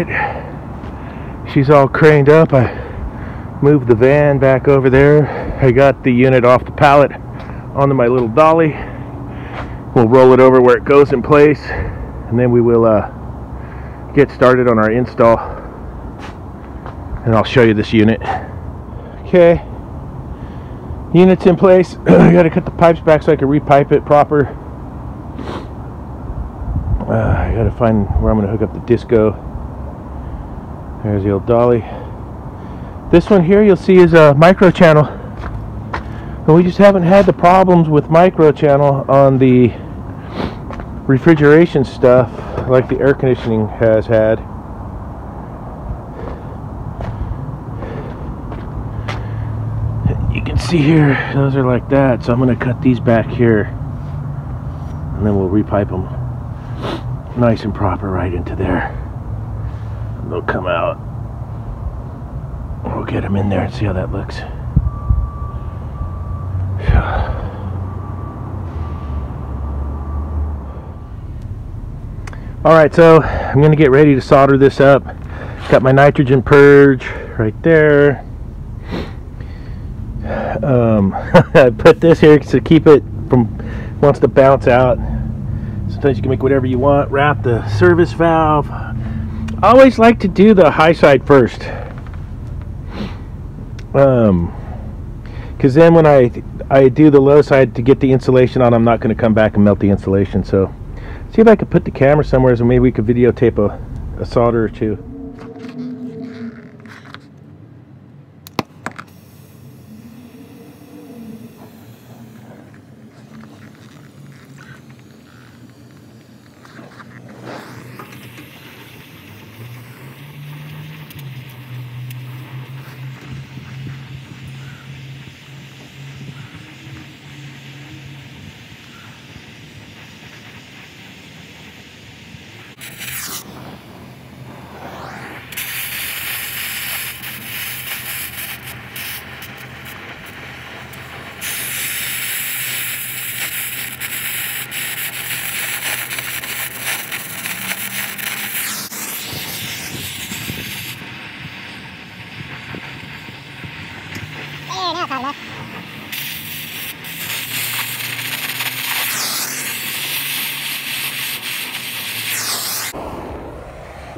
right, she's all craned up. I moved the van back over there. I got the unit off the pallet onto my little dolly. We'll roll it over where it goes in place, and then we will get started on our install, and I'll show you this unit. Okay, unit's in place. I gotta cut the pipes back so I can repipe it proper. I gotta find where I'm gonna hook up the disco. There's the old dolly. This one here you'll see is a micro channel, but we just haven't had the problems with micro channel on the refrigeration stuff like the air conditioning has had. You can see here, those are like that, so I'm gonna cut these back here, and then we'll repipe them nice and proper right into there. And they'll come out. We'll get them in there and see how that looks. Alright, so I'm going to get ready to solder this up. Got my nitrogen purge right there. I put this here to keep it from wants to bounce out. Sometimes you can make whatever you want. Wrap the service valve. I always like to do the high side first, because then when I do the low side to get the insulation on, I'm not going to come back and melt the insulation. So see if I could put the camera somewhere so maybe we could videotape a solder or two.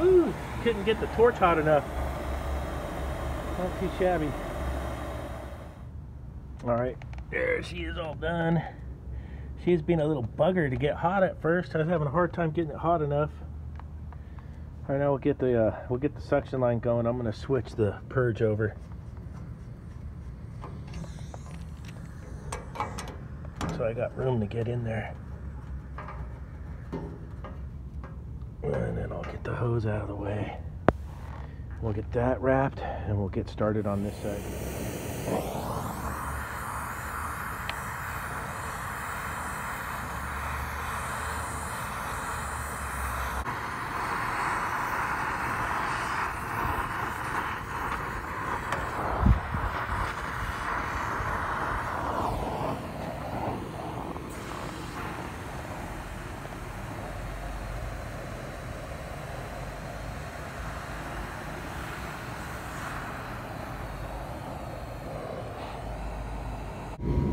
Ooh, couldn't get the torch hot enough. Not too shabby. Alright, there she is, all done. She's been a little bugger to get hot at first. I was having a hard time getting it hot enough. Alright, now we'll get the suction line going. I'm going to switch the purge over. So I got room to get in there. And then I'll get the hose out of the way. We'll get that wrapped and we'll get started on this side.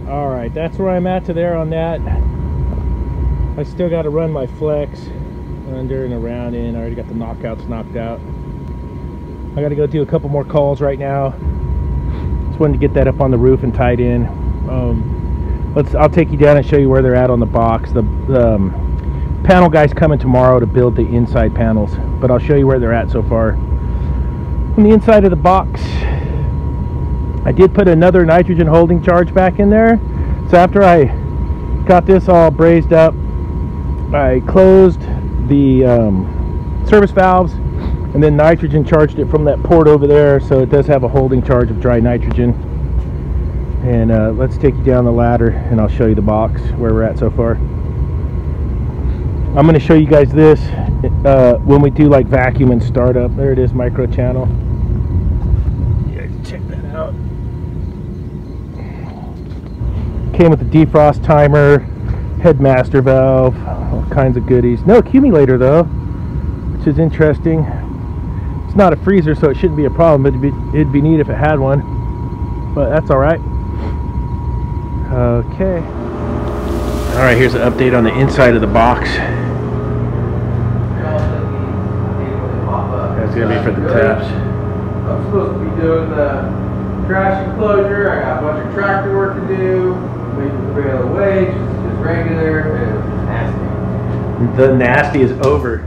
Alright, that's where I'm at to there on that. I still got to run my flex under and around in. I already got the knockouts knocked out. I got to go do a couple more calls right now. Just wanted to get that up on the roof and tied in. I'll take you down and show you where they're at on the box. The panel guy's coming tomorrow to build the inside panels, but I'll show you where they're at so far. On the inside of the box, I did put another nitrogen holding charge back in there. So after I got this all brazed up, I closed the service valves and then nitrogen charged it from that port over there, so it does have a holding charge of dry nitrogen. And let's take you down the ladder and I'll show you the box where we're at so far. I'm going to show you guys this when we do like vacuum and startup. There it is, micro channel. You guys check that out. Came with a defrost timer, headmaster valve, all kinds of goodies. No accumulator though, which is interesting. not a freezer, so it shouldn't be a problem. It'd be neat if it had one, but that's all right. Okay. All right, here's an update on the inside of the box. That's gonna be for the taps. I'm supposed to be doing the trash enclosure. I got a bunch of tractor work to do. Making the rail away, just regular, and it's nasty. The nasty is over.